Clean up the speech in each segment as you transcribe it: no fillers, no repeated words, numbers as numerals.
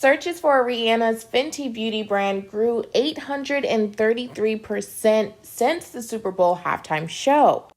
Searches for Rihanna's Fenty beauty brand grew 833% since the Super Bowl halftime show.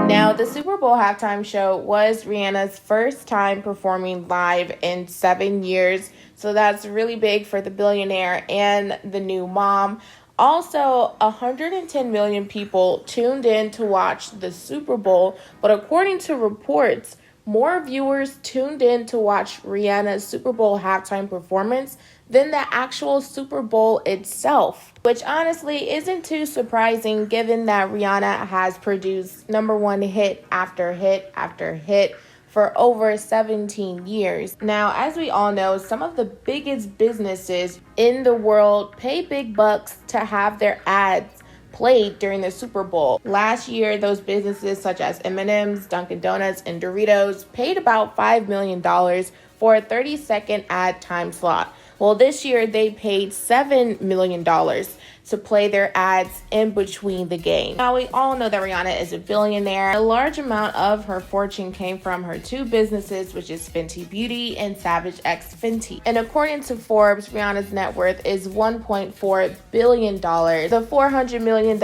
Now, the Super Bowl halftime show was Rihanna's first time performing live in 7 years, so that's really big for the billionaire and the new mom. Also, 110 million people tuned in to watch the Super Bowl, but according to reports, more viewers tuned in to watch Rihanna's Super Bowl halftime performance than the actual Super Bowl itself, which honestly isn't too surprising given that Rihanna has produced number one hit after hit after hit for over 17 years. Now, as we all know, some of the biggest businesses in the world pay big bucks to have their ads played during the Super Bowl. Last year, those businesses such as M&M's, Dunkin' Donuts, and Doritos paid about $5 million for a 30-second ad time slot. Well, this year they paid $7 million to play their ads in between the game. Now, we all know that Rihanna is a billionaire. A large amount of her fortune came from her two businesses, which is Fenty Beauty and Savage X Fenty. And according to Forbes, Rihanna's net worth is $1.4 billion. The $400 million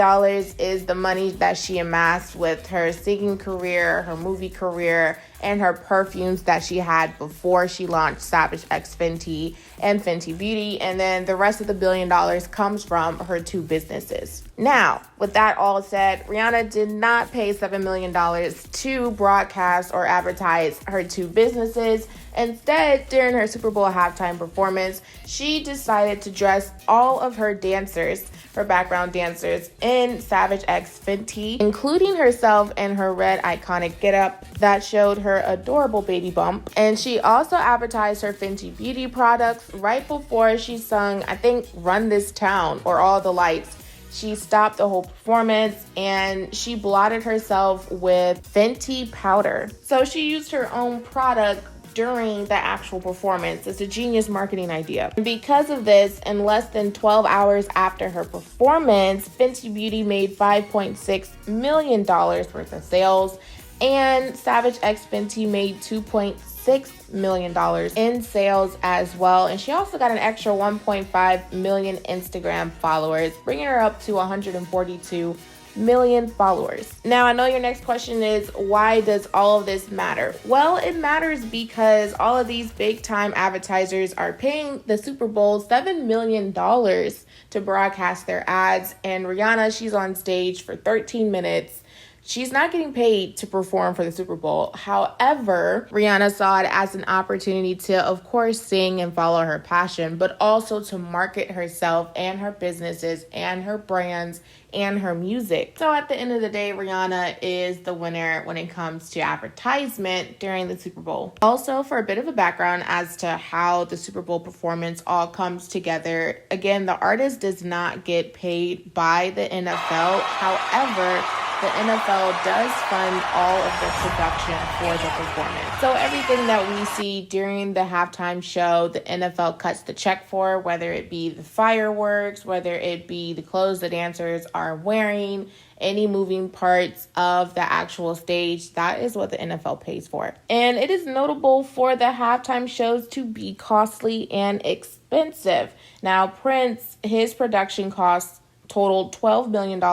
is the money that she amassed with her singing career, her movie career, and her perfumes that she had before she launched Savage X Fenty and Fenty Beauty. And then the rest of the $1 billion comes from her two businesses. Now, with that all said, Rihanna did not pay $7 million to broadcast or advertise her two businesses. Instead, during her Super Bowl halftime performance, she decided to dress all of her dancers, her background dancers, in Savage X Fenty, including herself in her red iconic getup that showed her adorable baby bump. And she also advertised her Fenty Beauty products right before she sung, I think, Run This Town or All the Lights. She stopped the whole performance and she blotted herself with Fenty powder. So she used her own product during the actual performance. It's a genius marketing idea. Because of this, in less than 12 hours after her performance, Fenty Beauty made $5.6 million worth of sales, and Savage X Fenty made $2.6 million in sales as well. And she also got an extra 1.5 million Instagram followers, bringing her up to 142 million followers. Now, I know your next question is, why does all of this matter? Well, it matters because all of these big time advertisers are paying the Super Bowl $7 million to broadcast their ads, and Rihanna, she's on stage for 13 minutes. She's not getting paid to perform for the Super Bowl. However, Rihanna saw it as an opportunity to, of course, sing and follow her passion, but also to market herself and her businesses and her brands and her music. So at the end of the day, Rihanna is the winner when it comes to advertisement during the Super Bowl. Also, for a bit of a background as to how the Super Bowl performance all comes together, again, the artist does not get paid by the NFL. However, the NFL does fund all of the production for the performance. So everything that we see during the halftime show, the NFL cuts the check for, whether it be the fireworks, whether it be the clothes the dancers are wearing, any moving parts of the actual stage, that is what the NFL pays for. And it is notable for the halftime shows to be costly and expensive. Now, Prince, his production costs totaled $12 million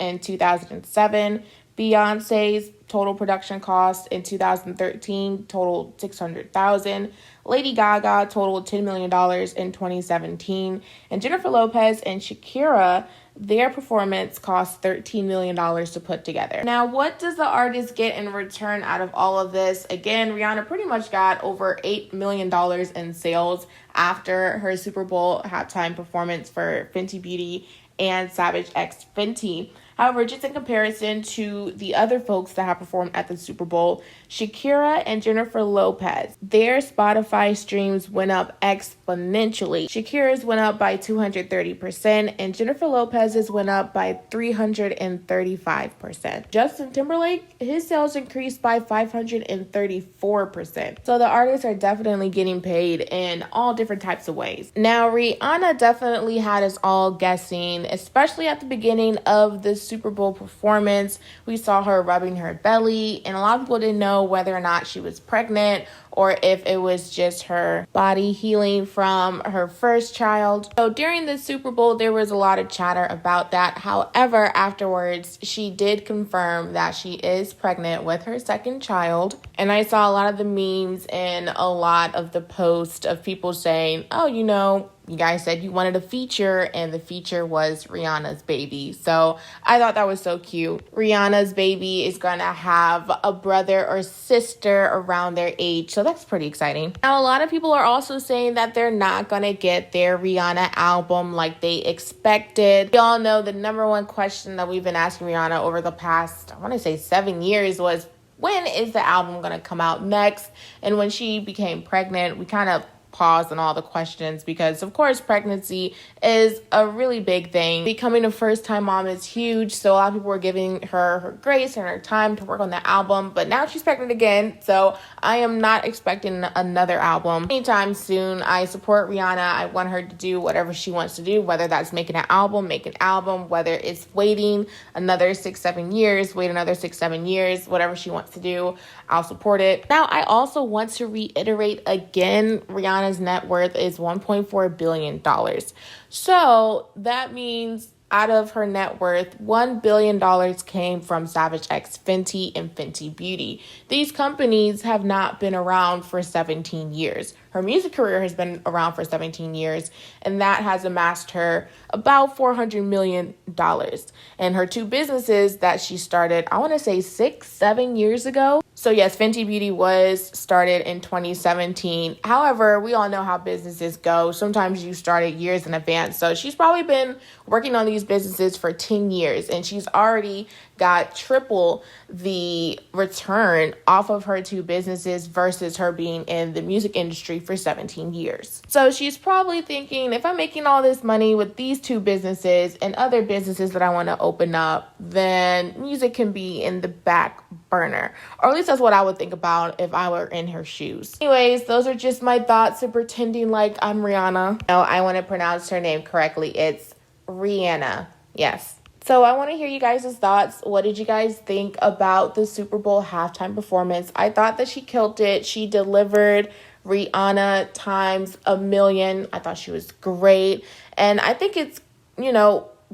in 2007. Beyonce's total production cost in 2013 totaled $600,000. Lady Gaga totaled $10 million in 2017. And Jennifer Lopez and Shakira, their performance cost $13 million to put together. Now, what does the artist get in return out of all of this? Again, Rihanna pretty much got over $8 million in sales after her Super Bowl halftime performance for Fenty Beauty and Savage X Fenty. However, just in comparison to the other folks that have performed at the Super Bowl, Shakira and Jennifer Lopez, their Spotify streams went up exponentially. Shakira's went up by 230%, and Jennifer Lopez's went up by 335%. Justin Timberlake, his sales increased by 534%. So the artists are definitely getting paid in all different types of ways. Now, Rihanna definitely had us all guessing, especially at the beginning of the this Super Bowl performance, we saw her rubbing her belly, and a lot of people didn't know whether or not she was pregnant or if it was just her body healing from her first child. So during the Super Bowl, there was a lot of chatter about that. However, afterwards, she did confirm that she is pregnant with her second child. And I saw a lot of the memes and a lot of the posts of people saying, oh, you guys said you wanted a feature, and the feature was Rihanna's baby. So I thought that was so cute. Rihanna's baby is going to have a brother or sister around their age. So that's pretty exciting. Now, a lot of people are also saying that they're not going to get their Rihanna album like they expected. We all know the number one question that we've been asking Rihanna over the past, I want to say 7 years was, when is the album going to come out next? And when she became pregnant, we kind of paused on all the questions because, of course, pregnancy is a really big thing. Becoming a first-time mom is huge, so a lot of people were giving her grace and her time to work on the album, but now she's pregnant again, so I am not expecting another album anytime soon. I support Rihanna. I want her to do whatever she wants to do, whether that's make an album, whether it's waiting another 6-7 years, wait another 6-7 years, whatever she wants to do, I'll support it. Now, I also want to reiterate again, Rihanna's net worth is $1.4 billion. So that means out of her net worth, $1 billion came from Savage X Fenty and Fenty Beauty. These companies have not been around for 17 years. Her music career has been around for 17 years, and that has amassed her about $400 million. And her two businesses that she started, I want to say 6-7 years ago. So yes, Fenty Beauty was started in 2017. However, we all know how businesses go. Sometimes you start it years in advance. So she's probably been working on these businesses for 10 years, and she's already got triple the return off of her two businesses versus her being in the music industry for 17 years. So she's probably thinking, if I'm making all this money with these two businesses and other businesses that I want to open up, then music can be in the back burner. Or at least that's what I would think about if I were in her shoes. Anyways, those are just my thoughts of pretending like I'm Rihanna. No, I want to pronounce her name correctly. It's Rihanna. Yes. So I want to hear you guys' thoughts. What did you guys think about the Super Bowl halftime performance? I thought that she killed it. She delivered Rihanna times a million. I thought she was great. And I think it's,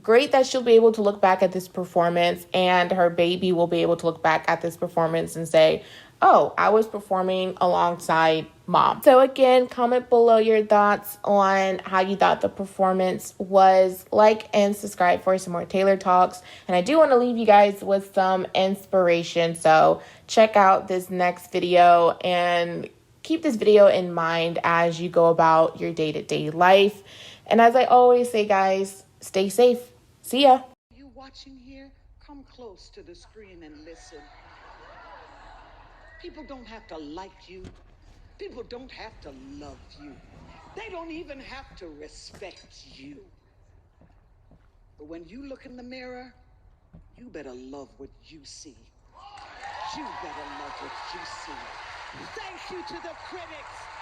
great that she'll be able to look back at this performance, and her baby will be able to look back at this performance and say, oh, I was performing alongside mom. So again, comment below your thoughts on how you thought the performance was. Like and subscribe for some more Taylor Talks. And I do want to leave you guys with some inspiration. So check out this next video and keep this video in mind as you go about your day-to-day life. And as I always say, guys, stay safe. See ya. You watching here? Come close to the screen and listen. People don't have to like you. People don't have to love you. They don't even have to respect you. But when you look in the mirror, you better love what you see. You better love what you see. Thank you to the critics.